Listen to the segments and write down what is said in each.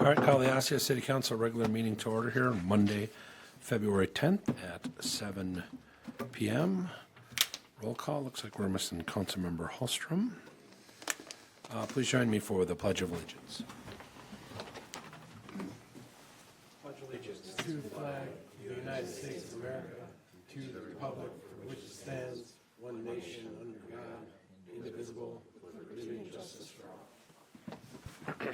All right, call the Osseo City Council regular meeting to order here on Monday, February 10th at 7 p.m. Roll call. Looks like we're missing Councilmember Hallstrom. Please join me for the Pledge of Allegiance. Pledge allegiance to the flag of the United States of America, to the republic for which it stands, one nation under God, indivisible, with liberty and justice for all.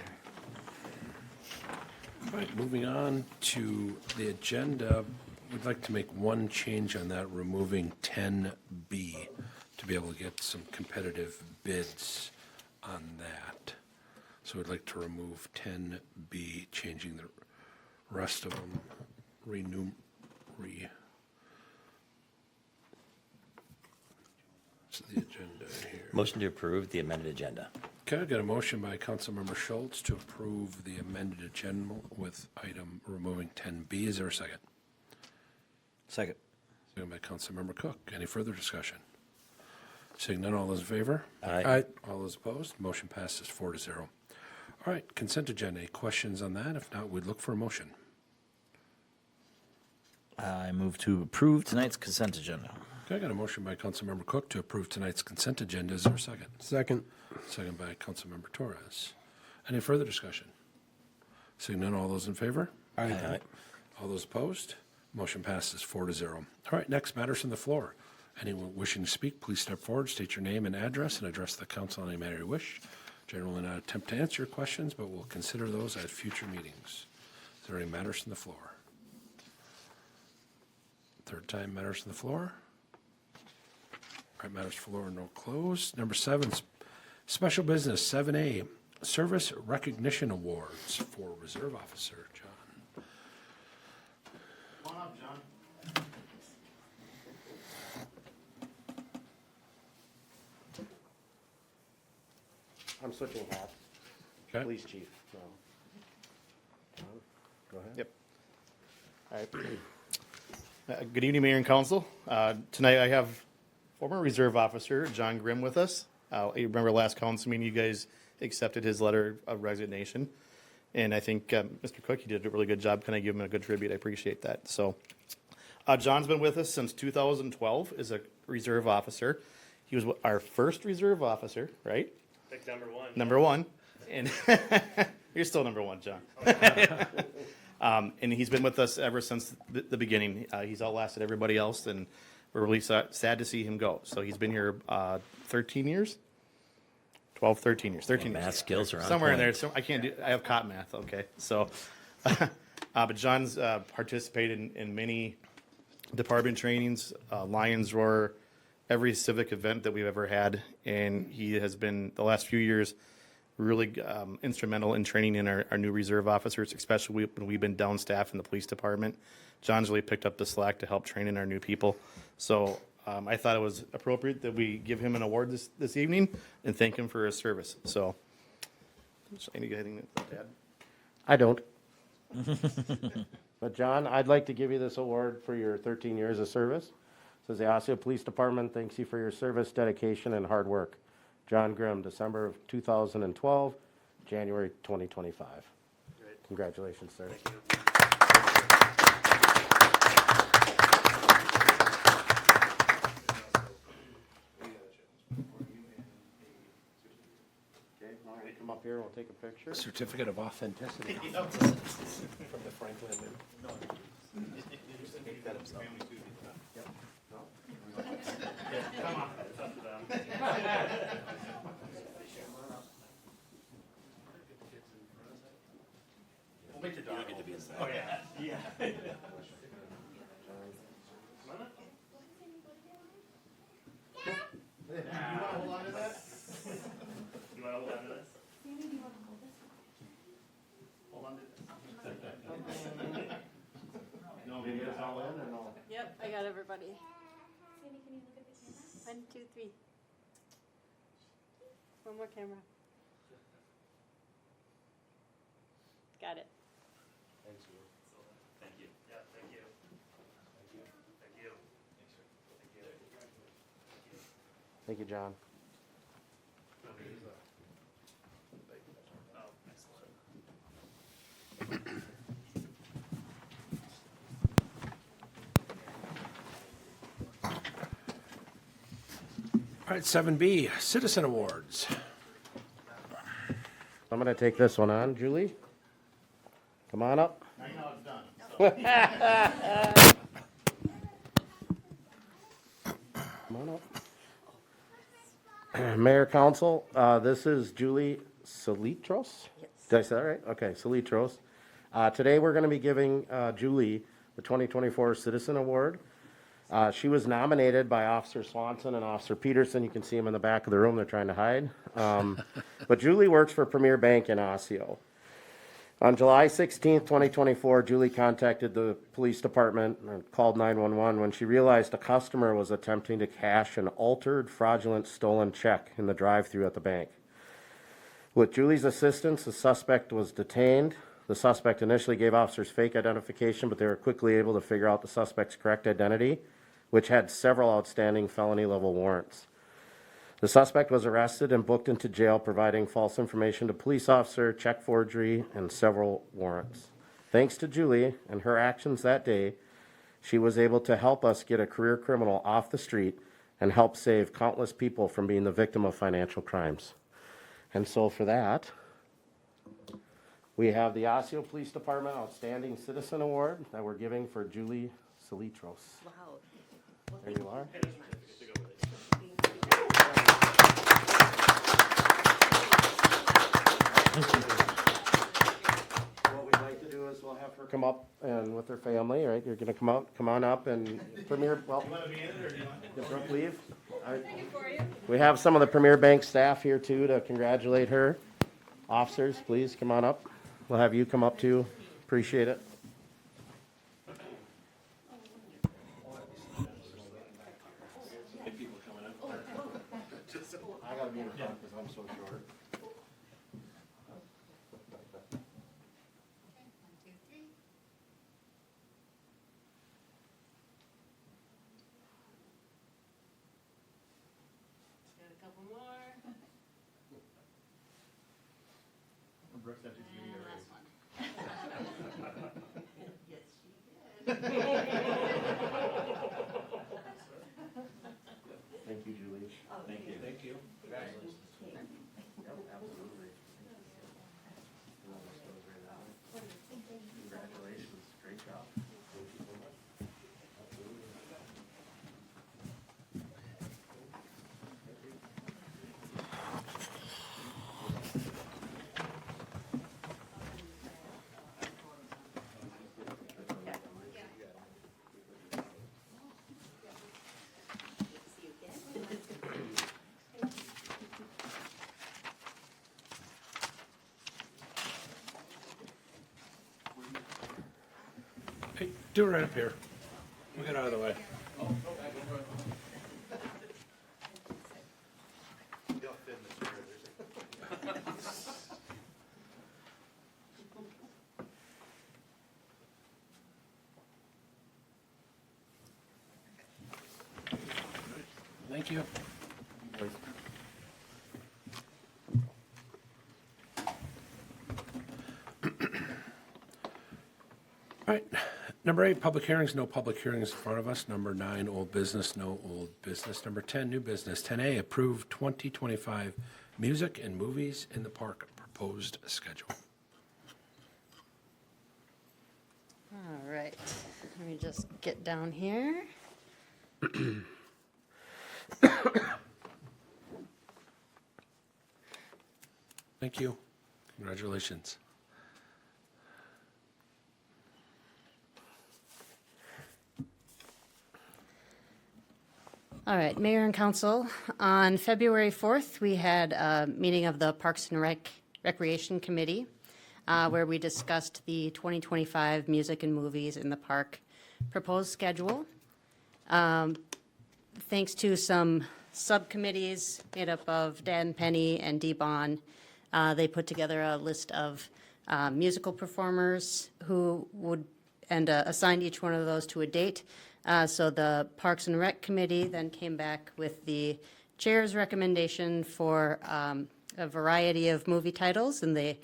All right, moving on to the agenda, we'd like to make one change on that, removing 10B to be able to get some competitive bids on that. So we'd like to remove 10B, changing the rest of them, So the agenda here. Motion to approve the amended agenda. Okay, I got a motion by Councilmember Schultz to approve the amended agenda with item removing 10B. Is there a second? Second. Second by Councilmember Cook. Any further discussion? Seeing none, all those in favor? Aye. All those opposed? Motion passes 4-0. All right, consent agenda. Any questions on that? If not, we'd look for a motion. I move to approve tonight's consent agenda. Okay, I got a motion by Councilmember Cook to approve tonight's consent agenda. Is there a second? Second. Second by Councilmember Torres. Any further discussion? Seeing none, all those in favor? Aye. All those opposed? Motion passes 4-0. All right, next, matters from the floor. Anyone wishing to speak, please step forward, state your name and address, and address the council on any matter you wish. Generally not attempt to answer your questions, but we'll consider those at future meetings. Is there any matters from the floor? Third time, matters from the floor. All right, matters from the floor, no closed. Number 7, special business, 7A, Service Recognition Awards for Reserve Officer. John. Come on up, John. I'm switching hats. Okay. Police chief. John, go ahead. Yep. All right. Good evening, Mayor and Council. Tonight I have former Reserve Officer John Grimm with us. You remember last council meeting, you guys accepted his letter of resignation. And I think Mr. Cook, you did a really good job. Kind of give him a good tribute. I appreciate that. So John's been with us since 2012 as a Reserve Officer. He was our first Reserve Officer, right? Pick number one. Number one. And you're still number one, John. And he's been with us ever since the beginning. He's outlasted everybody else, and we're really sad to see him go. So he's been here 13 years? 12, 13 years. 13 years. Math skills are on Somewhere in point. there. So I can't do, I have cop math, okay. So, but John's participated in many department trainings, Lions Roar, every civic event that we've ever had. And he has been, the last few years, really instrumental in training in our new reserve officers, especially when we've been down staff in the police department. John's really picked up the slack to help train in our new people. So I thought it was appropriate that we give him an award this evening and thank him for his service. So, anything to add? I don't. But John, I'd like to give you this award for your 13 years of service. It says the Osseo Police Department thanks you for your service, dedication, and hard work. John Grimm, December of 2012, January 2025. Great. Congratulations, sir. Thank you. Okay, all right, come up here, we'll take a picture. Certificate of authenticity. From the Franklin. We'll make your dog get to be inside. Oh, yeah. Yeah. You want to hold on to that? You want to hold on to this? Hold on to this. No, maybe it's all in or no? Yep, I got everybody. Sandy, can you look at the camera? 1, 2, 3. One more camera. Got it. Thanks, Lou. Thank you. Yeah, thank you. Thank you. Thank you. Thank you. Thank you, John. Oh, excellent. All right, 7B, Citizen Awards. I'm going to take this one on. Julie, come on up. Now you know it's done. Come on up. Mayor, Council, this is Julie Salitros? Yes. Did I say that right? Okay, Salitros. Today, we're going to be giving Julie the 2024 Citizen Award. She was nominated by Officer Swanson and Officer Peterson. You can see them in the back of the room. They're trying to hide. But Julie works for Premier Bank in Osseo. On July 16th, 2024, Julie contacted the police department and called 911 when she realized a customer was attempting to cash an altered, fraudulent, stolen check in the drive-thru at the bank. With Julie's assistance, the suspect was detained. The suspect initially gave officers fake identification, but they were quickly able to figure out the suspect's correct identity, which had several outstanding felony-level warrants. The suspect was arrested and booked into jail, providing false information to police officer, check forgery, and several warrants. Thanks to Julie and her actions that day, she was able to help us get a career criminal off the street and help save countless people from being the victim of financial crimes. And so for that, we have the Osseo Police Department Outstanding Citizen Award that we're giving for Julie Salitros. Wow. There you are. What we'd like to do is we'll have her come up and with her family, right? You're gonna come on up and Premier, well, did Brooke leave? We have some of the Premier Bank staff here too to congratulate her. Officers, please come on up. We'll have you come up too. Appreciate it. I gotta be in front because I'm so short. Got a couple more. And last one. Yes, she did. Thank you, Julie. Thank you. Thank you. Congratulations. Yep, absolutely. Congratulations. Great job. Thank you so much. Absolutely. See you again. Hey, do it right up here. We'll get out of the way. Thank you. All right, number 8, public hearings, no public hearings in front of us. Number 9, old business, no old business. Number 10, new business. 10A, approved 2025 music and movies in the park proposed schedule. All right, let me just get down here. Thank you. Congratulations. All right, Mayor and Council, on February 4th, we had a meeting of the Parks and Recreation Committee where we discussed the 2025 music and movies in the park proposed schedule. Thanks to some subcommittees made up of Dan Penny and Dee Bon, they put together a list of musical performers who would, and assigned each one of those to a date. So the Parks and Rec Committee then came back with the chair's recommendation for a variety of movie titles, and they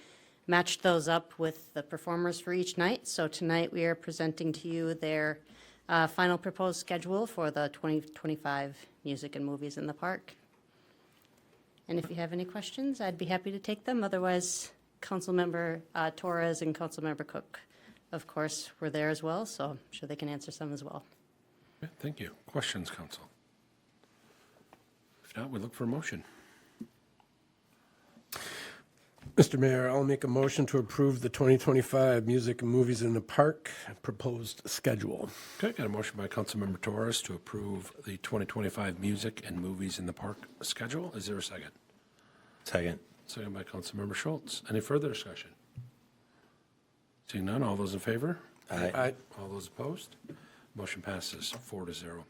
matched those up with the performers for each night. So tonight, we are presenting to you their final proposed schedule for the 2025 Music and Movies in the Park. And if you have any questions, I'd be happy to take them. Otherwise, Councilmember Torres and Councilmember Cook, of course, were there as well, so I'm sure they can answer some as well. Okay, thank you. Questions, council? If not, we look for a motion. Mr. Mayor, I'll make a motion to approve the 2025 Music and Movies in the Park proposed schedule. Okay, got a motion by Councilmember Torres to approve the 2025 Music and Movies in the Park schedule. Is there a second? Second. Second by Councilmember Schultz. Any further discussion? Seeing none, all those in favor? Aye. All those opposed? Motion passes 4-0. All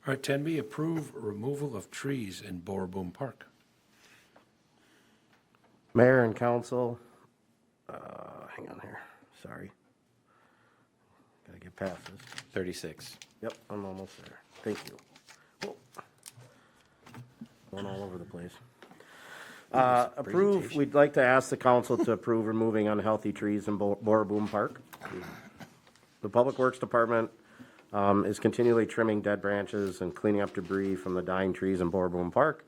right, 10B, approve removal of trees in Boraboom Park. Mayor and council, hang on here, sorry. Gotta get past this. 36. Yep, I'm almost there. Thank you. Whoa. Going all over the place. Approve, we'd like to ask the council to approve removing unhealthy trees in Boraboom Park. The Public Works Department is continually trimming dead branches and cleaning up debris from the dying trees in Boraboom Park.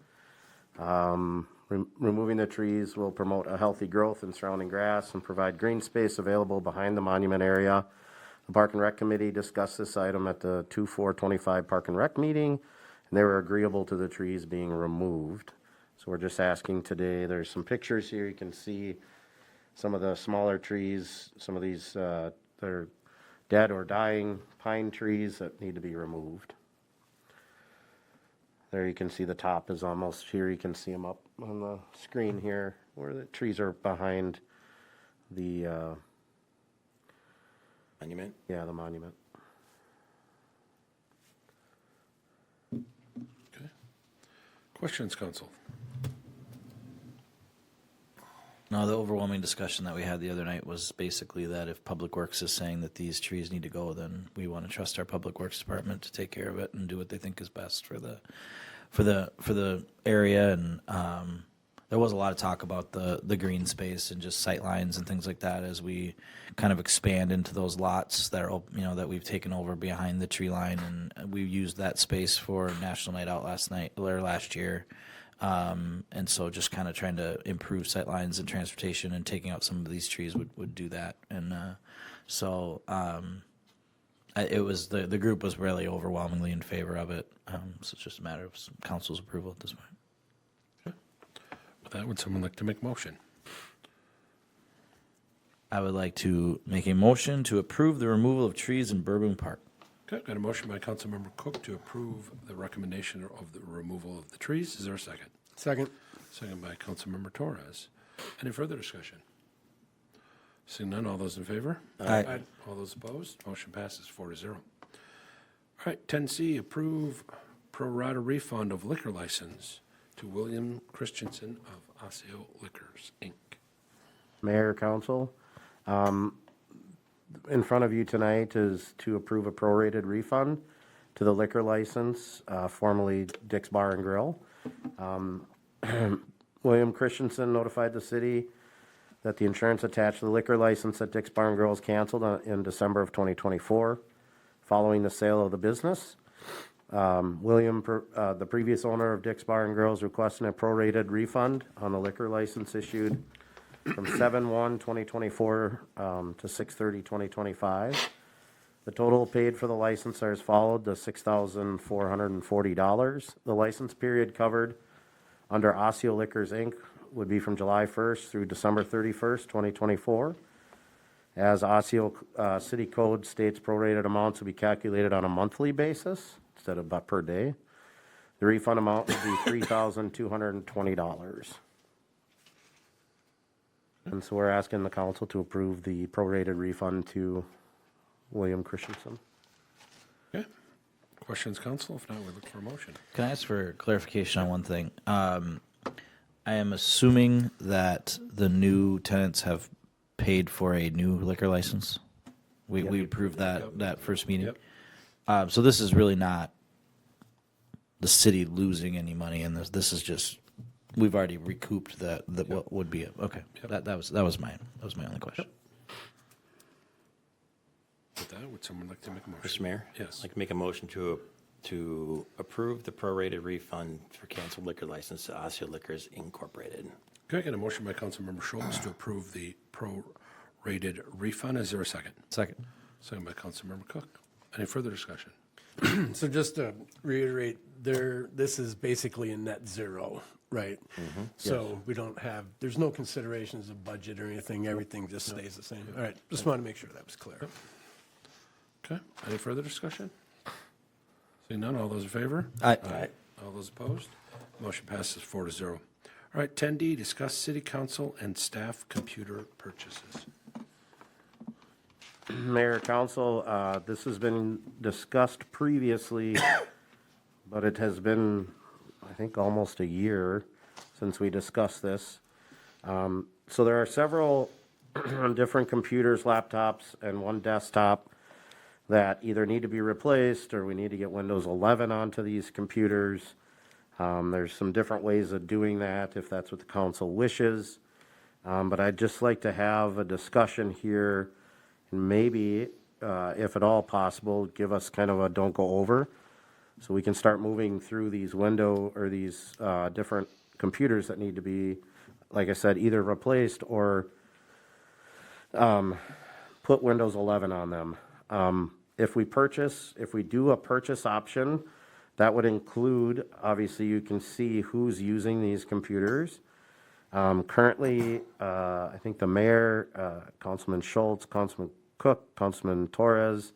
Removing the trees will promote a healthy growth in surrounding grass and provide green space available behind the monument area. The Park and Rec Committee discussed this item at the 2/4/25 Park and Rec meeting, and they were agreeable to the trees being removed. So we're just asking today, there's some pictures here, you can see some of the smaller trees, some of these, they're dead or dying pine trees that need to be removed. There you can see the top is almost here. You can see them up on the screen here where the trees are behind the, Monument. yeah, the monument. Okay. Questions, council? No, the overwhelming discussion that we had the other night was basically that if Public Works is saying that these trees need to go, then we want to trust our Public Works Department to take care of it and do what they think is best for the area. And there was a lot of talk about the green space and just sight lines and things like that as we kind of expand into those lots that are, that we've taken over behind the tree line, and we used that space for National Night Out last year. And so just kind of trying to improve sightlines and transportation and taking out some of these trees would do that. And it was the group was really overwhelmingly in favor of it. So it's just a matter of some council's approval at this point. With that, would someone like to make a motion? I would like to make a motion to approve the removal of trees in Bourbon Park. Okay, got a motion by Councilmember Cook to approve the recommendation of the removal of the trees. Is there a second? Second. Second by Councilmember Torres. Any further discussion? Seeing none, all those in favor? Aye. All those opposed? Motion passes 4-0. All right, 10C, approve pro rata refund of liquor license to William Christensen of Osseo Liquors, Inc. Mayor, council, in front of you tonight is to approve a prorated refund to the liquor license, formerly Dick's Bar and Grill. William Christensen notified the city that the insurance attached to the liquor license at Dick's Bar and Grill is canceled in December of 2024, following the sale of the business. William, the previous owner of Dick's Bar and Grill, is requesting a prorated refund on the liquor license issued from 7/1/2024 to 6/30/2025. The total paid for the license are as followed: the $6,440. The license period covered under Osseo Liquors, Inc. would be from July 1st through December 31st, 2024. As Osseo City Code states, prorated amounts will be calculated on a monthly basis instead of per day. The refund amount would be $3,220. And so we're asking the council to approve the prorated refund to William Christensen. Okay. Questions, council? If not, we look for a motion. Can I ask for clarification on one thing? I am assuming that the new tenants have paid for a new liquor license. We approved that first meeting. Yep. So this is really not the city losing any money in this. This is just We've already recouped what would be, okay. That was my only question. With that, would someone like to make a motion? Mr. Mayor? Yes. I'd like to make a motion to approve the prorated refund for canceled liquor license to Osseo Liquors Incorporated. Okay, I get a motion by Councilmember Schultz to approve the prorated refund. Is there a second? Second. Second by Councilmember Cook. Any further discussion? So just to reiterate, this is basically a net zero, right? So we don't have, there's no considerations of budget or anything, everything just stays the same. All right, just wanted to make sure that was clear. Okay, any further discussion? Seeing none, all those in favor? Aye. All those opposed? Motion passes 4-0. All right, 10D, discuss city council and staff computer purchases. Mayor, council, this has been discussed previously, but it has been, I think, almost a year since we discussed this. So there are several different computers, laptops, and one desktop that either need to be replaced or we need to get Windows 11 onto these computers. There's some different ways of doing that if that's what the council wishes. But I'd just like to have a discussion here and maybe, if at all possible, give us kind of a don't go over so we can start moving through these these different computers that need to be, like I said, either replaced or put Windows 11 on them. If we do a purchase option, that would include, obviously you can see who's using these computers. Currently, I think the mayor, Councilman Schultz, Councilman Cook, Councilman Torres,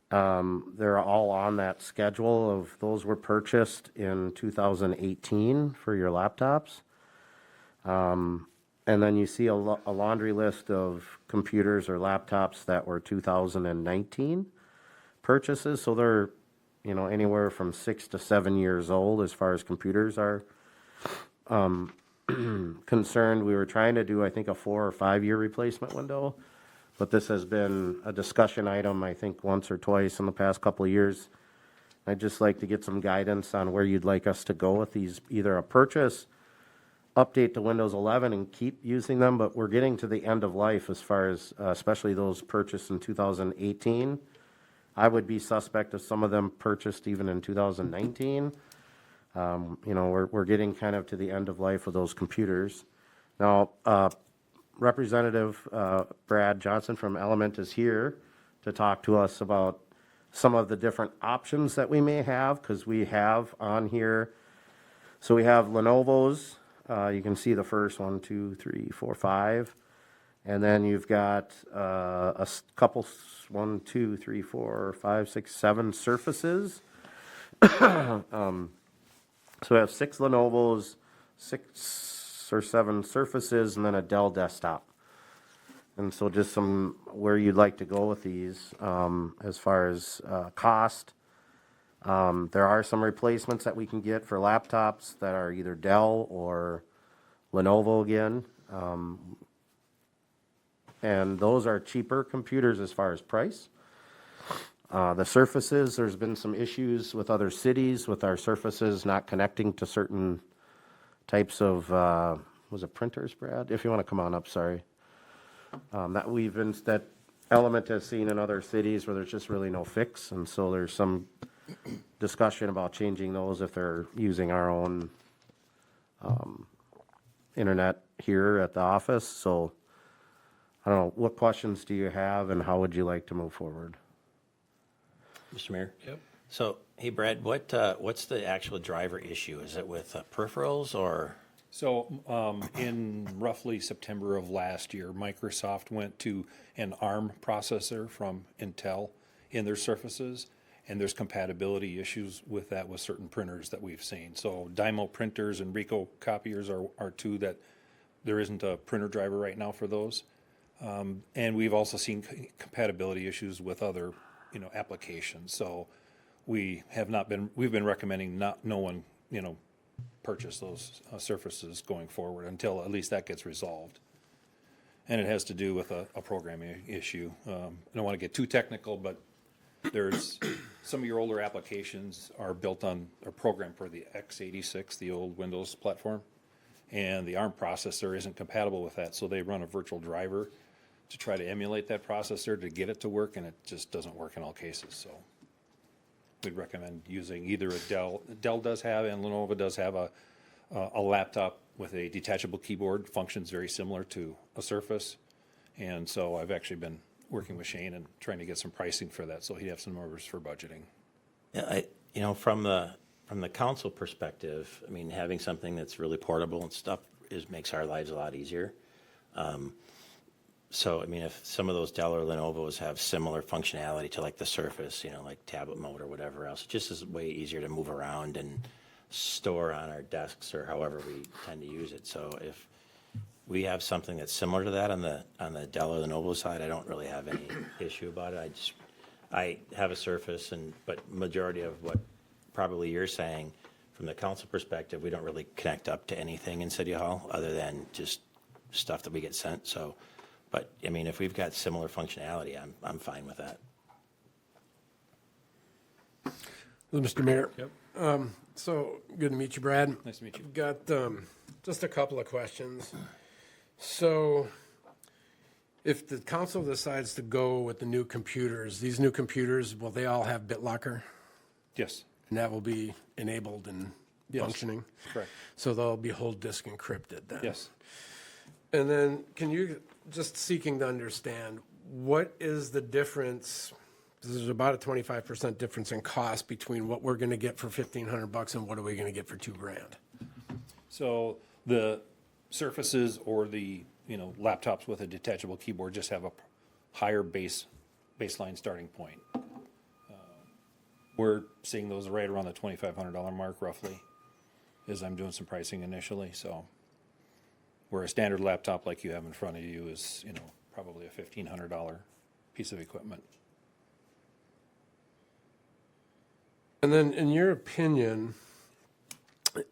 they're all on that schedule of those were purchased in 2018 for your laptops. And then you see a laundry list of computers or laptops that were 2019 purchases. So they're, anywhere from 6 to 7 years old as far as computers are concerned. We were trying to do, I think, a 4 or 5 year replacement window, but this has been a discussion item, I think, once or twice in the past couple of years. I'd just like to get some guidance on where you'd like us to go with these, either a purchase, update to Windows 11 and keep using them, but we're getting to the end of life as far as, especially those purchased in 2018. I would be suspect of some of them purchased even in 2019. We're getting kind of to the end of life of those computers. Now, Representative Brad Johnson from Element is here to talk to us about some of the different options that we may have, because we have on here, so we have Lenovo's. You can see the first 1, 2, 3, 4, 5. And then you've got a couple, 1, 2, 3, 4, 5, 6, 7 Surfaces. So we have 6 Lenovo's, 6 or 7 Surfaces, and then a Dell desktop. And so just some where you'd like to go with these as far as cost. There are some replacements that we can get for laptops that are either Dell or Lenovo again. And those are cheaper computers as far as price. The Surfaces, there's been some issues with other cities with our Surfaces not connecting to certain types of, was it printers, Brad? If you want to come on up, sorry. That Element has seen in other cities where there's just really no fix, and so there's some discussion about changing those if they're using our own internet here at the office. So I don't know, what questions do you have and how would you like to move forward? Mr. Mayor? Yep. So, hey, Brad, what's the actual driver issue? Is it with peripherals or? So in roughly September of last year, Microsoft went to an ARM processor from Intel in their Surfaces, and there's compatibility issues with that with certain printers that we've seen. So Dymo printers and Ricoh copiers are two that there isn't a printer driver right now for those. And we've also seen compatibility issues with other, applications. So we've been recommending no one, purchase those Surfaces going forward until at least that gets resolved. And it has to do with a programming issue. I don't want to get too technical, but there's some of your older applications are built on or programmed for the x86, the old Windows platform. and the ARM processor isn't compatible with that, so they run a virtual driver to try to emulate that processor to get it to work, and it just doesn't work in all cases, so we'd recommend using either a Dell. Dell does have, and Lenovo does have a laptop with a detachable keyboard, functions very similar to a Surface, and so I've actually been working with Shane and trying to get some pricing for that, so he'd have some numbers for budgeting. Yeah, from the council perspective, I mean, having something that's really portable and stuff makes our lives a lot easier. So, I mean, if some of those Dell or Lenovo's have similar functionality to like the Surface, like tablet mode or whatever else, it just is way easier to move around and store on our desks or however we tend to use it. So if we have something that's similar to that on the Dell or Lenovo side, I don't really have any issue about it. I have a Surface, but majority of what probably you're saying, from the council perspective, we don't really connect up to anything in City Hall other than just stuff that we get sent. So, but I mean, if we've got similar functionality, I'm fine with that. Mr. Mayor. Yep. So, good to meet you, Brad. Nice to meet you. Got just a couple of questions. So, if the council decides to go with the new computers, these new computers, will they all have BitLocker? Yes, And that will be enabled and functioning? correct. So So they'll be whole disk encrypted then? yes. And then, can you, just seeking to understand, what is the difference? There's about a 25% difference in cost between what we're gonna get for $1,500 and what are we gonna get for $2,000? So the Surfaces or the, laptops with a detachable keyboard just have a higher baseline starting point. We're seeing those right around the $2,500 mark roughly, as I'm doing some pricing initially, so. Where a standard laptop like you have in front of you is, probably a $1,500 piece of equipment. And then, in your opinion,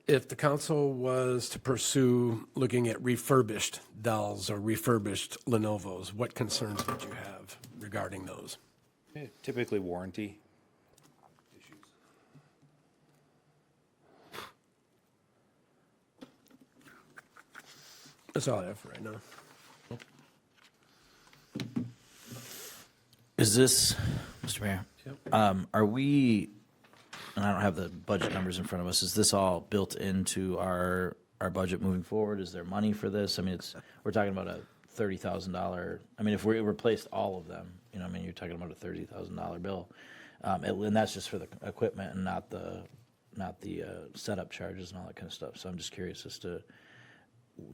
if the council was to pursue looking at refurbished Dells or refurbished Lenovo's, what concerns would you have regarding those? Typically warranty issues. That's all I have for right now. Is this, Mr. Mayor? Are we, and I don't have the budget numbers in front of us, is this all built into our budget moving forward? Is there money for this? I mean, we're talking about a $30,000, I mean, if we replaced all of them, you're talking about a $30,000 bill. And that's just for the equipment and not the setup charges and all that kind of stuff. So I'm just curious as to,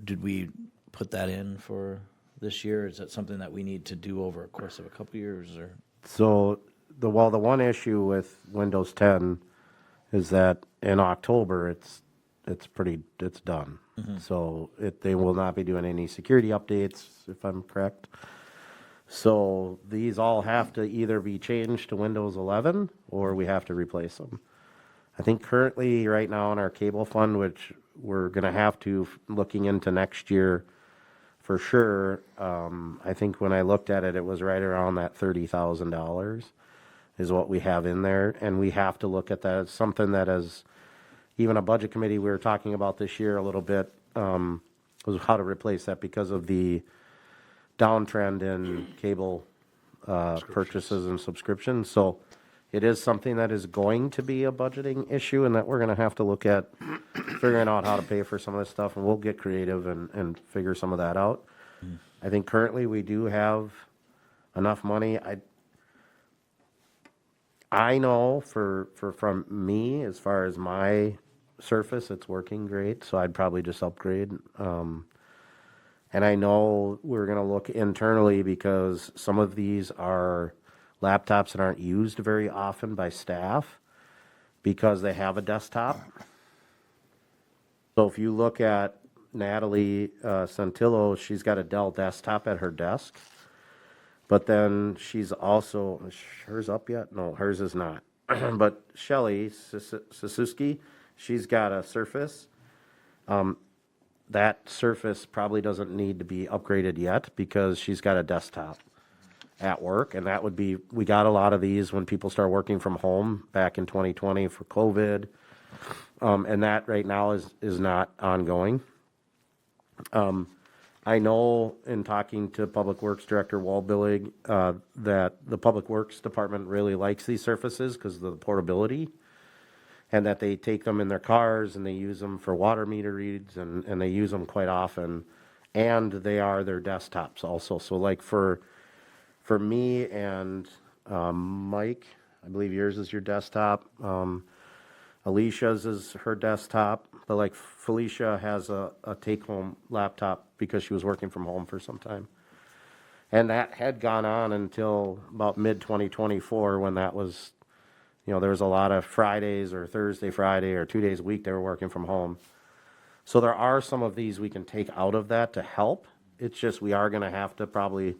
did we put that in for this year? Is that something that we need to do over a course of a couple years, or? So, the one issue with Windows 10 is that in October, it's done. So they will not be doing any security updates, if I'm correct. So these all have to either be changed to Windows 11 or we have to replace them. I think currently, right now in our cable fund, which we're going to have to, looking into next year for sure, I think when I looked at it, it was right around that $30,000 is what we have in there. And we have to look at that as something that as even a budget committee we were talking about this year a little bit, was how to replace that because of the downtrend in cable purchases and subscriptions. So it is something that is going to be a budgeting issue and that we're going to have to look at figuring out how to pay for some of this stuff, and we'll get creative and figure some of that out. I think currently we do have enough money. I know from me, as far as my Surface, it's working great, so I'd probably just upgrade. And I know we're going to look internally because some of these are laptops that aren't used very often by staff because they have a desktop. So if you look at Natalie Santillo, she's got a Dell desktop at her desk. But then she's also, is hers up yet? No, hers is not. But Shelly Sasuski, she's got a Surface. That Surface probably doesn't need to be upgraded yet because she's got a desktop at work. And that would be, we got a lot of these when people start working from home back in 2020 for COVID. And that right now is not ongoing. I know in talking to Public Works Director Walbillig, that the Public Works Department really likes these surfaces because of the portability, and that they take them in their cars and they use them for water meter reads, and they use them quite often, and they are their desktops also. So like for me and Mike, I believe yours is your desktop. Alicia's is her desktop, but like Felicia has a take-home laptop because she was working from home for some time. And that had gone on until about mid-2024 when that was, there was a lot of Fridays or Thursday, Friday, or 2 days a week they were working from home. So there are some of these we can take out of that to help. It's just we are going to have to probably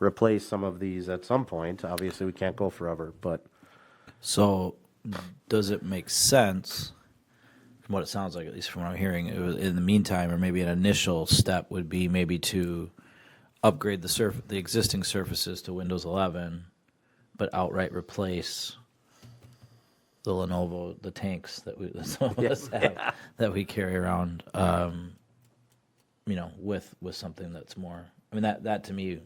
replace some of these at some point. Obviously, we can't go forever, but So, does it make sense, from what it sounds like, at least from what I'm hearing, in the meantime, or maybe an initial step would be maybe to upgrade the existing surfaces to Windows 11, but outright replace the Lenovo, the tanks that some of us have, that we carry around, with something that's more. I mean, that to me,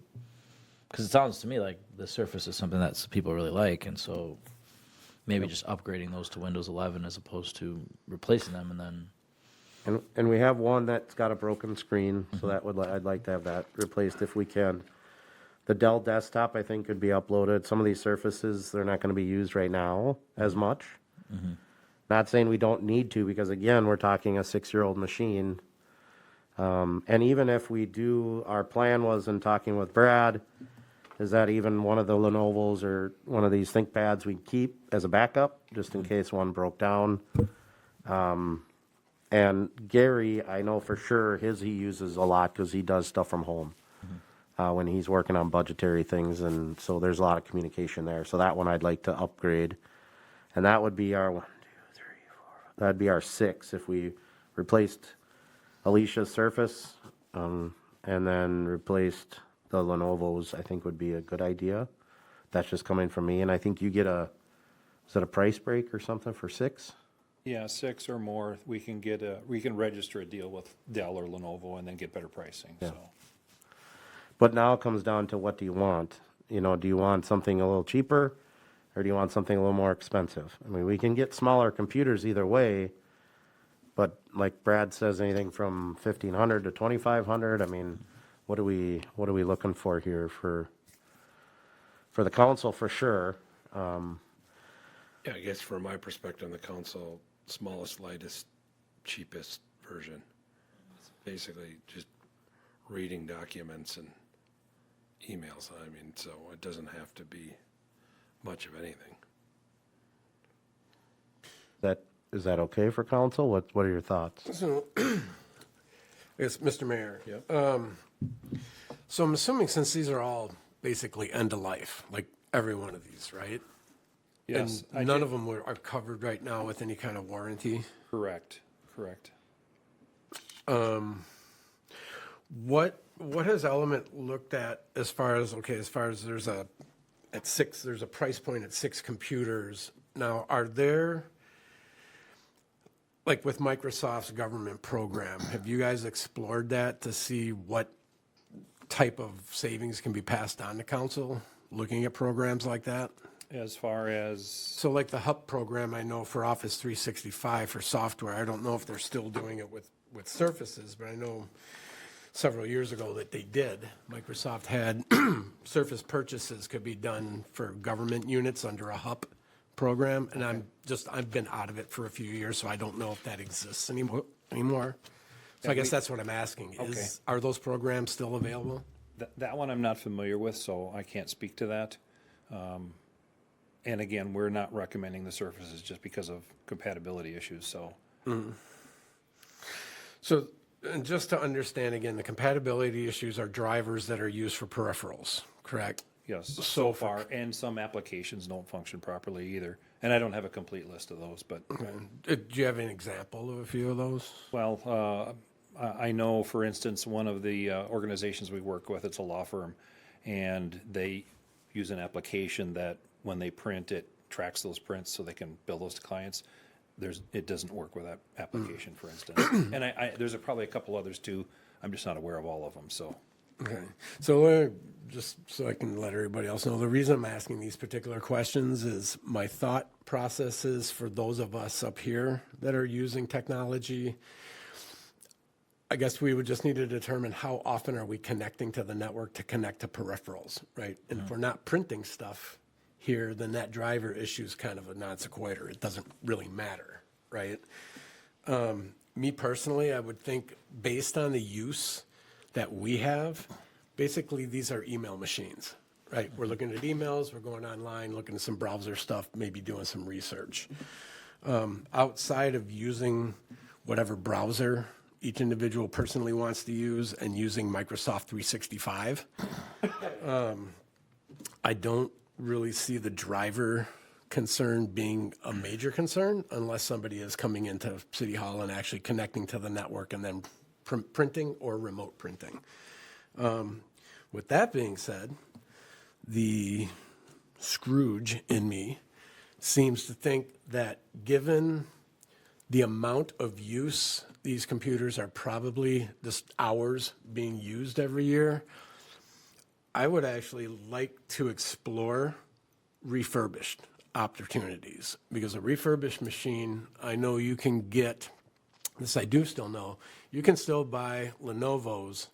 because it sounds to me like the Surface is something that people really like, and so maybe just upgrading those to Windows 11 as opposed to replacing them, and then. And we have one that's got a broken screen, so I'd like to have that replaced if we can. The Dell desktop, I think, could be uploaded. Some of these Surfaces, they're not going to be used right now as much. Not saying we don't need to, because again, we're talking a 6-year-old machine. And even if we do, our plan was in talking with Brad, is that even one of the Lenovo's or one of these ThinkPads we keep as a backup, just in case one broke down. And Gary, I know for sure he uses a lot because he does stuff from home when he's working on budgetary things, and so there's a lot of communication there. So that one I'd like to upgrade, and that would be our 1, 2, 3, 4. That'd be our 6 if we replaced Alicia's Surface, and then replaced the Lenovo's. I think would be a good idea. That's just coming from me, and I think you get is it a price break or something for 6? Yeah, 6 or more, we can register a deal with Dell or Lenovo and then get better pricing, so. But now it comes down to, what do you want? Do you want something a little cheaper, or do you want something a little more expensive? I mean, we can get smaller computers either way, but like Brad says, anything from 1,500 to 2,500. I mean, what are we looking for here for the council for sure? Yeah, I guess from my perspective on the council, smallest, lightest, cheapest version. It's basically just reading documents and emails. I mean, so it doesn't have to be much of anything. Is that okay for council? What are your thoughts? So, yes, Mr. Mayor. Yep. So I'm assuming since these are all basically end of life, like every one of these, right? Yes. And none of them are covered right now with any kind of warranty. Correct. What has Element looked at as far as there's a price point at 6 computers. Now, are there, like with Microsoft's government program, have you guys explored that to see what type of savings can be passed on to council, looking at programs like that? As far as, So like the HUP program, I know for Office 365 for software, I don't know if they're still doing it with Surfaces, but I know several years ago that they did. Microsoft had Surface purchases could be done for government units under a HUP program, and I've been out of it for a few years, so I don't know if that exists anymore. So I guess that's what I'm asking, are those programs still available? that one I'm not familiar with, so I can't speak to that. And again, we're not recommending the Surfaces just because of compatibility issues, so. So, and just to understand again, the compatibility issues are drivers that are used for peripherals, correct? Yes, so far, and some applications don't function properly either. And I don't have a complete list of those, but, Do you have an example of a few of those? well, I know, for instance, one of the organizations we work with, it's a law firm, and they use an application that when they print, it tracks those prints so they can bill those to clients. it doesn't work with that application, for instance. And there's probably a couple others too. I'm just not aware of all of them, so. Okay, so just so I can let everybody else know, the reason I'm asking these particular questions is my thought processes for those of us up here that are using technology. I guess we would just need to determine how often are we connecting to the network to connect to peripherals, right? And if we're not printing stuff here, then that driver issue is kind of a non sequitur. It doesn't really matter, right? Me personally, I would think based on the use that we have, basically these are email machines, right? We're looking at emails, we're going online, looking at some browser stuff, maybe doing some research. Outside of using whatever browser each individual personally wants to use and using Microsoft 365, I don't really see the driver concern being a major concern unless somebody is coming into City Hall and actually connecting to the network and then printing or remote printing. With that being said, the Scrooge in me seems to think that given the amount of use these computers are probably just hours being used every year, I would actually like to explore refurbished opportunities, because a refurbished machine, I know you can get, this I do still know, you can still buy Lenovo's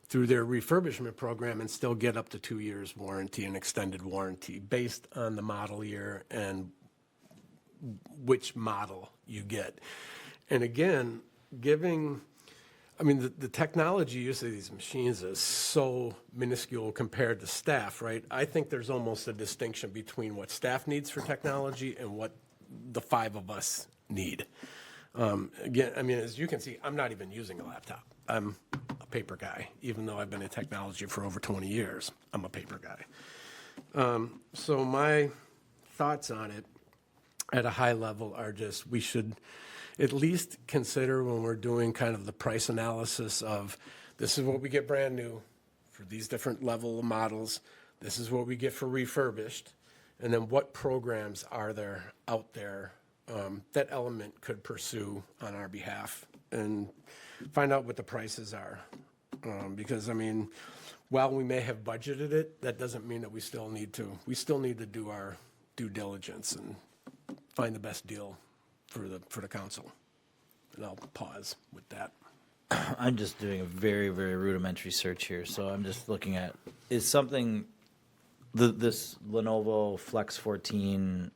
through their refurbishment program and still get up to 2 years warranty and extended warranty based on the model year and which model you get. And again, the technology use of these machines is so minuscule compared to staff, right? I think there's almost a distinction between what staff needs for technology and what the 5 of us need. Again, as you can see, I'm not even using a laptop. I'm a paper guy, even though I've been in technology for over 20 years. I'm a paper guy. So my thoughts on it at a high level are just, we should at least consider when we're doing kind of the price analysis of, this is what we get brand new for these different level of models, this is what we get for refurbished, and then what programs are there out there that Element could pursue on our behalf, and find out what the prices are. Because, while we may have budgeted it, that doesn't mean that we still need to do our due diligence and find the best deal for the council. And I'll pause with that. I'm just doing a very, very rudimentary search here, so I'm just looking at, is something, this Lenovo Flex 14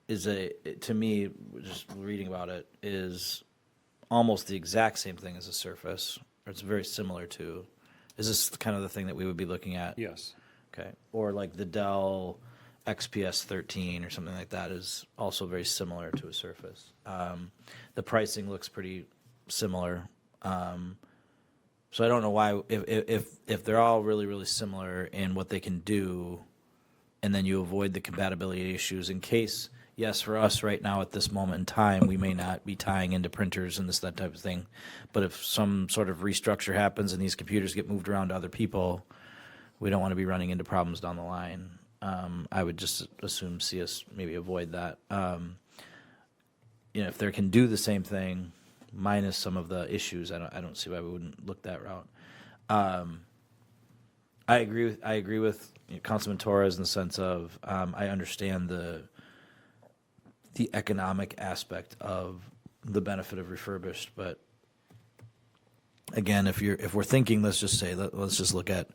is to me, just reading about it, is almost the exact same thing as a Surface, or it's very similar to. Is this kind of the thing that we would be looking at? Yes. Okay. Or like the Dell XPS 13 or something like that is also very similar to a Surface. The pricing looks pretty similar. So I don't know why, if they're all really, really similar in what they can do, and then you avoid the compatibility issues in case, yes, for us right now at this moment in time, we may not be tying into printers and that type of thing. But if some sort of restructure happens and these computers get moved around to other people, we don't want to be running into problems down the line. I would just assume see us maybe avoid that. If they can do the same thing, minus some of the issues, I don't see why we wouldn't look that route. I agree with Councilman Torres in the sense of I understand the economic aspect of the benefit of refurbished, but again, if we're thinking, let's just say let's just look at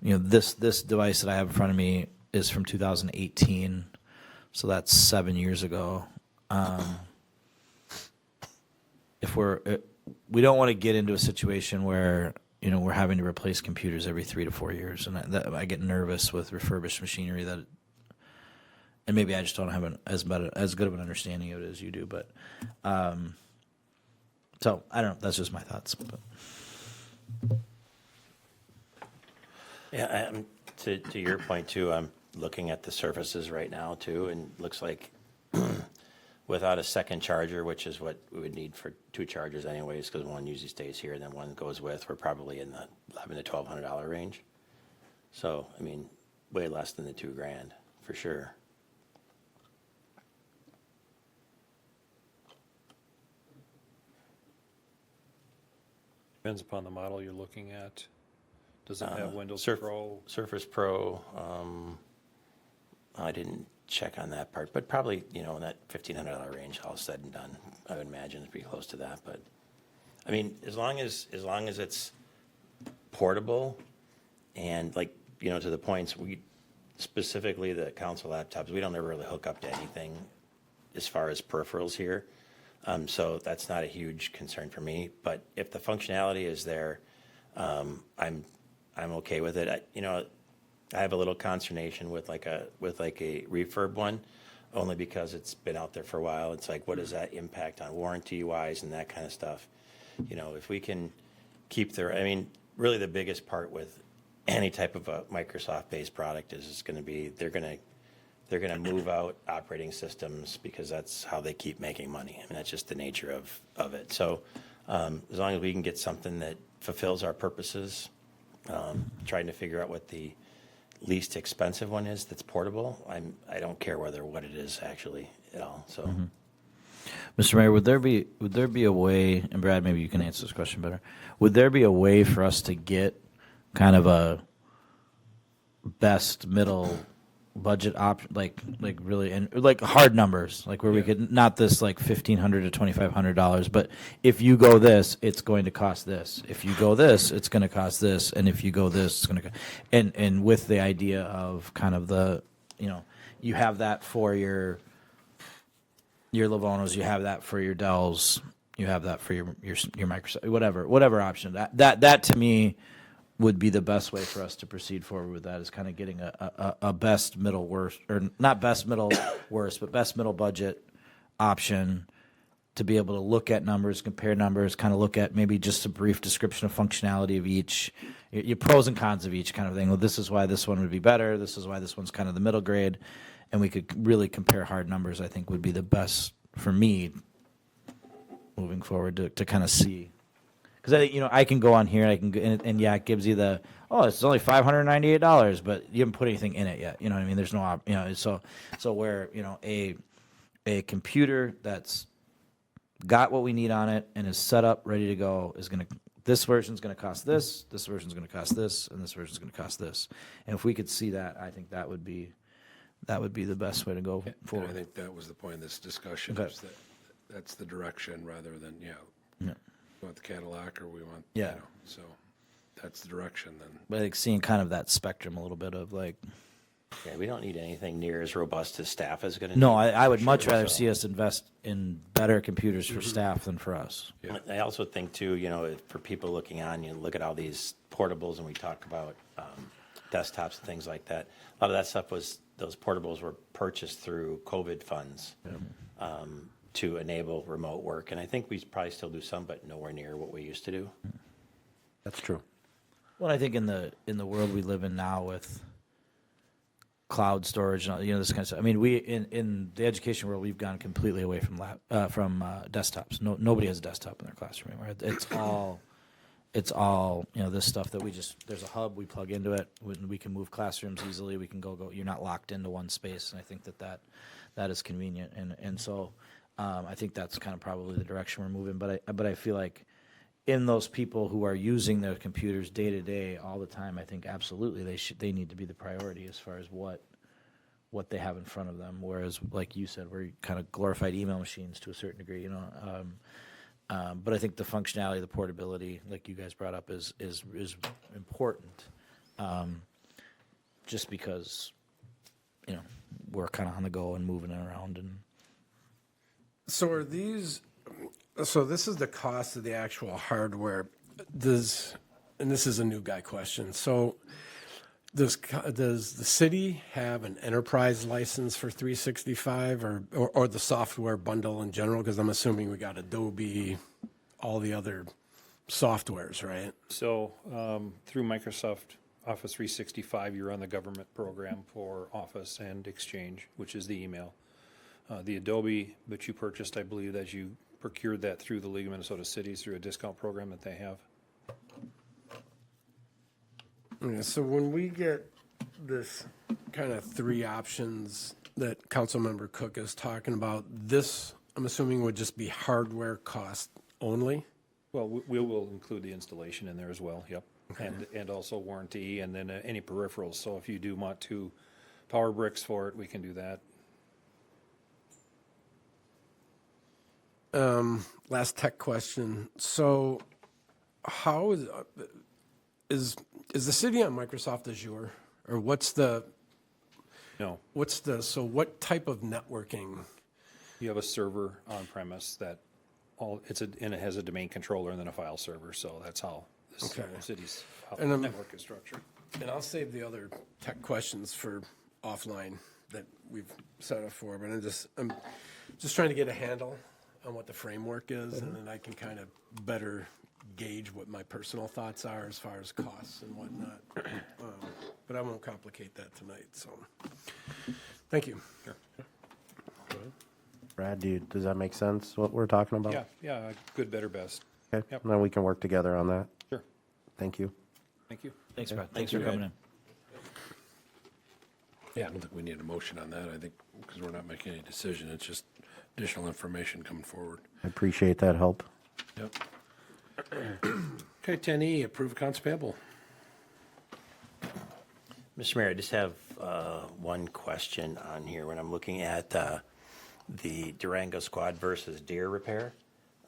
this device that I have in front of me is from 2018, so that's 7 years ago. If we don't want to get into a situation where we're having to replace computers every 3 to 4 years, and I get nervous with refurbished machinery and maybe I just don't have as good of an understanding of it as you do, but so I don't know. That's just my thoughts. But. Yeah, to your point too, I'm looking at the Surfaces right now too, and looks like without a second charger, which is what we would need for 2 chargers anyways, because one usually stays here and then one goes with, we're probably in the $1,100 to $1,200 range. So, way less than the $2,000 for sure. Depends upon the model you're looking at. Does it have Windows Surf- Pro? Surface Pro, I didn't check on that part, but probably, in that $1,500 range, all said and done. I would imagine it's pretty close to that, but, I mean, as long as it's portable and like, to the points, specifically the council laptops, we don't ever really hook up to anything as far as peripherals here. So that's not a huge concern for me, but if the functionality is there, I'm okay with it. I have a little consternation with like a refurb one, only because it's been out there for a while. It's like, what does that impact on warranty wise and that kind of stuff? If we can keep really the biggest part with any type of a Microsoft-based product is going to be they're going to move out operating systems because that's how they keep making money. I mean, that's just the nature of it. So as long as we can get something that fulfills our purposes, trying to figure out what the least expensive one is that's portable, I don't care what it is actually at all. So, Mr. Mayor, would there be a way, and Brad, maybe you can answer this question better. Would there be a way for us to get kind of a best middle budget option, like really, and like hard numbers, like where we could, not this like $1,500 to $2,500, but if you go this, it's going to cost this. If you go this, it's going to cost this, and if you go this, it's going to, and with the idea of kind of the, you have that for your Livonos, you have that for your Dells, you have that for your Microsoft, whatever option. That to me would be the best way for us to proceed forward with that, is kind of getting a best middle worst, or not best middle worst, but best middle budget option to be able to look at numbers, compare numbers, kind of look at maybe just a brief description of functionality of each, your pros and cons of each kind of thing. Well, this is why this one would be better. This is why this one's kind of the middle grade. And we could really compare hard numbers, I think would be the best for me moving forward to kind of see. Because I can go on here and I can and it gives you it's only $598, but you haven't put anything in it yet. You know what I mean? There's no so where a computer that's got what we need on it and is set up ready to go is going to, this version's going to cost this version's going to cost this, and this version's going to cost this. And if we could see that, I think that would be the best way to go And forward. I think that was the point of this discussion, Okay. is that's the direction rather than, Yeah. we want the Cadillac or we want, Yeah. so that's the direction then. But I think seeing kind of that spectrum a little bit of like, yeah, we don't need anything near as robust as staff is going to. no, I would for much sure, rather so. see us invest in better computers for staff than for us. Yeah. I also think too, for people looking on, you look at all these portables and we talk about desktops and things like that. A lot of that stuff those portables were purchased through COVID funds to enable remote work. And I think we probably still do some, but nowhere near what we used to do. That's true. Well, I think in the world we live in now with cloud storage and this kind of stuff. I mean, we in the education world, we've gone completely away from desktops. Nobody has a desktop in their classroom anymore. It's all this stuff that there's a hub, we plug into it, we can move classrooms easily, we can go. You're not locked into one space, and I think that is convenient, and so I think that's kind of probably the direction we're moving. But I feel like in those people who are using their computers day to day all the time, I think absolutely they need to be the priority as far as what they have in front of them. Whereas, like you said, we're kind of glorified email machines to a certain degree, But I think the functionality, the portability, like you guys brought up, is important. Just because, we're kind of on the go and moving around and. So are these, so this is the cost of the actual hardware. And this is a new guy question. So does the city have an enterprise license for 365 or the software bundle in general? Because I'm assuming we got Adobe, all the other softwares, right? So through Microsoft Office 365, you're on the government program for Office and Exchange, which is the email. The Adobe that you purchased, I believe that you procured that through the League of Minnesota Cities through a discount program that they have. Yeah, so when we get this kind of three options that Councilmember Cook is talking about, this, I'm assuming, would just be hardware cost only? Well, we will include the installation in there as well, yep. And also warranty, and then any peripherals. So if you do want to power bricks for it, we can do that. Last tech question. So how is the city on Microsoft Azure? Or what's the, No, so what type of networking? you have a server on premise that and it has a domain controller and then a file server. So that's how this Okay. city's And, network is structured. And I'll save the other tech questions for offline that we've set up for, but I'm just trying to get a handle on what the framework is, and then I can kind of better gauge what my personal thoughts are as far as costs and whatnot. But I won't complicate that tonight, so, thank you. Brad, does that make sense, what we're talking about? Yeah, good, better, best. Okay, Yep. then we can work together on that. Sure. Thank you. Thank you. Thanks, Brad. Thanks for coming in. Yeah, I don't think we need a motion on that. I think, because we're not making any decision, it's just additional information coming forward. I appreciate that help. Yep. Okay, 10E, approve accounts payable. Mr. Mayor, I just have one question on here. When I'm looking at the Durango Squad versus Deer Repair,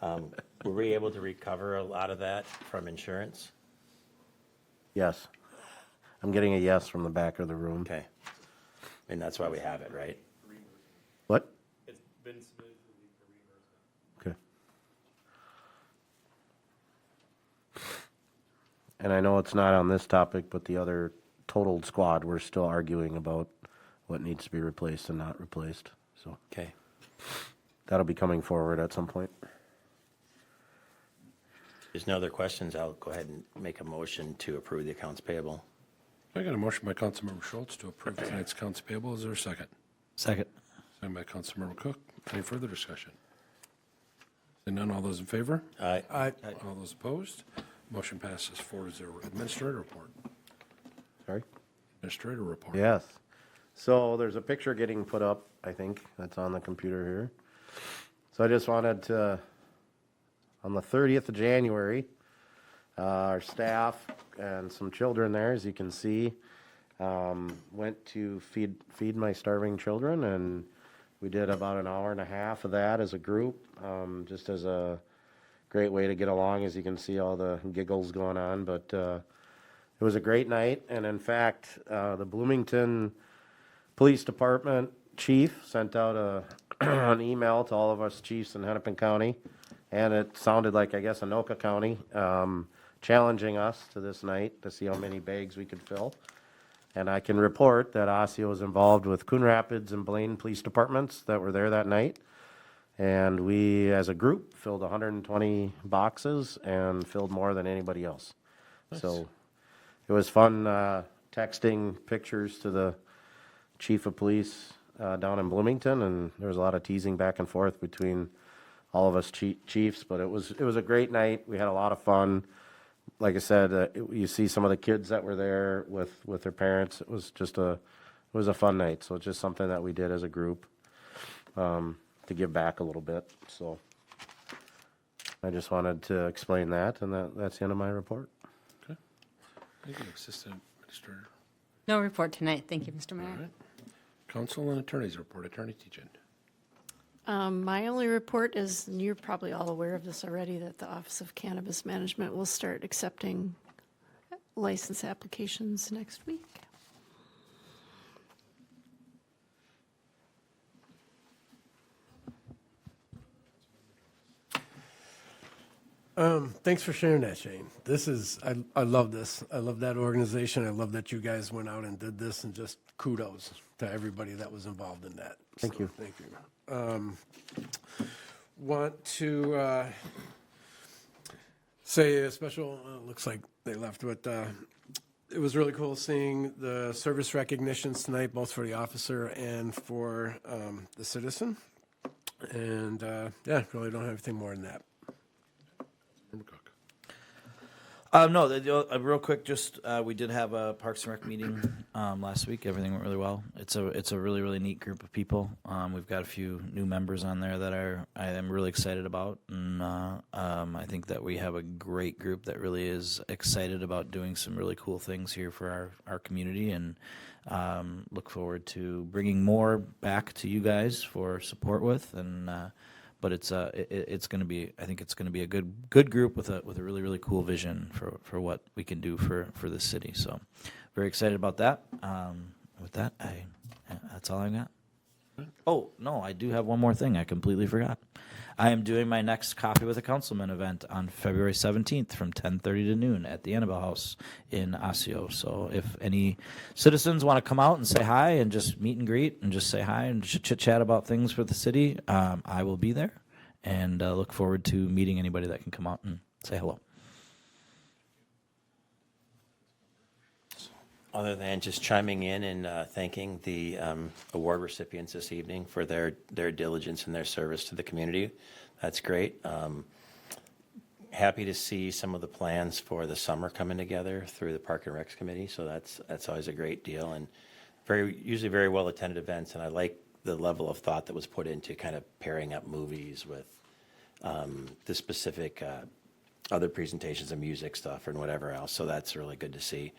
were we able to recover a lot of that from insurance? Yes. I'm getting a yes from the back of the room. Okay. And that's why we have it, right? What? It's been submitted for reimbursement. Okay. And I know it's not on this topic, but the other totaled squad, we're still arguing about what needs to be replaced and not replaced. So Okay. that'll be coming forward at some point. There's no other questions. I'll go ahead and make a motion to approve the accounts payable. I got a motion by Councilmember Schultz to approve tonight's accounts payable. Is there a second? Second. Second by Councilmember Cook. Any further discussion? Seeing none, all those in favor? Aye. All those opposed? Motion passes 4-0. Administrator report. Sorry? Administrator report. Yes. So there's a picture getting put up, I think, that's on the computer here. So I just wanted to, on the 30th of January, our staff and some children there, as you can see, went to feed my starving children, and we did about an hour and a half of that as a group, just as a great way to get along. As you can see, all the giggles going on, but it was a great night. And in fact, the Bloomington Police Department chief sent out an email to all of us chiefs in Hennepin County, and it sounded like, I guess, Anoka County, challenging us to this night to see how many bags we could fill. And I can report that Osseo was involved with Coon Rapids and Blaine Police Departments that were there that night. And we, as a group, filled 120 boxes and filled more than anybody else. So it was fun texting pictures to the chief of police down in Bloomington, and there was a lot of teasing back and forth between all of us chiefs, but it was a great night. We had a lot of fun. Like I said, you see some of the kids that were there with their parents. It was just it was a fun night. So it's just something that we did as a group to give back a little bit. So I just wanted to explain that, and that's the end of my report. Okay. Thank you, Assistant Administrator. No report tonight. Thank you, Mr. All Mayor. right. Council and Attorney's report. Attorney Tejan. My only report is, and you're probably all aware of this already, that the Office of Cannabis Management will start accepting license applications next week. Thanks for sharing that, Shane. This is, I love this. I love that organization. I love that you guys went out and did this, and just kudos to everybody that was involved in that. Thank you. Thank you. Want to say a special, looks like they left, but it was really cool seeing the service recognitions tonight, both for the officer and for the citizen. And yeah, really don't have anything more than that. Member Cook. No, real quick, just we did have a Parks and Rec meeting last week. Everything went really well. It's a really really neat group of people. We've got a few new members on there that I am really excited about, and I think that we have a great group that really is excited about doing some really cool things here for our community, and look forward to bringing more back to you guys for support with and. But it's going to be, I think it's going to be a good group with a really really cool vision for what we can do for this city. So very excited about that. With that, that's all I got. Oh no, I do have one more thing. I completely forgot. I am doing my next Coffee with a Councilman event on February 17th from 10:30 to noon at the Annabelle House in Osseo. So if any citizens want to come out and say hi and just meet and greet and just say hi and chit chat about things for the city, I will be there, and look forward to meeting anybody that can come out and say hello. Other than just chiming in and thanking the award recipients this evening for their diligence and their service to the community, that's great. Happy to see some of the plans for the summer coming together through the Park and Recs Committee, so that's always a great deal, and usually very well attended events, and I like the level of thought that was put into kind of pairing up movies with the specific other presentations of music stuff and whatever else, so that's really good to see.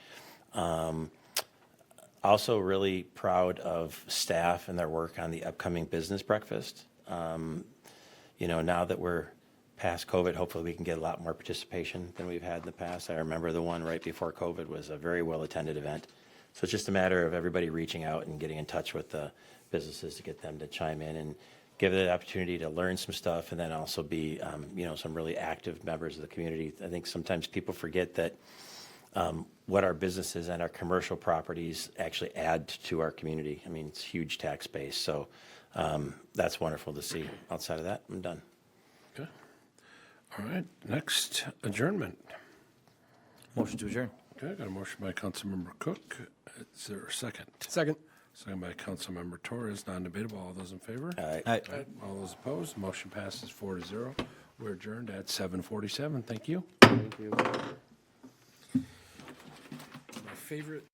Also really proud of staff and their work on the upcoming business breakfast. Now that we're past COVID, hopefully we can get a lot more participation than we've had in the past. I remember the one right before COVID was a very well attended event. So it's just a matter of everybody reaching out and getting in touch with the businesses to get them to chime in and give it an opportunity to learn some stuff, and then also be, some really active members of the community. I think sometimes people forget that what our businesses and our commercial properties actually add to our community. I mean, it's huge tax base, so that's wonderful to see. Outside of that, I'm done. Okay. All right, next, adjournment. Motion to adjourn. Okay, got a motion by Councilmember Cook. Is there a second? Second. Second by Councilmember Torres, non-debatable. All those in favor? All right. Aye. All those opposed? Motion passes 4-0. We're adjourned at 7:47. Thank you. Thank you. My favorite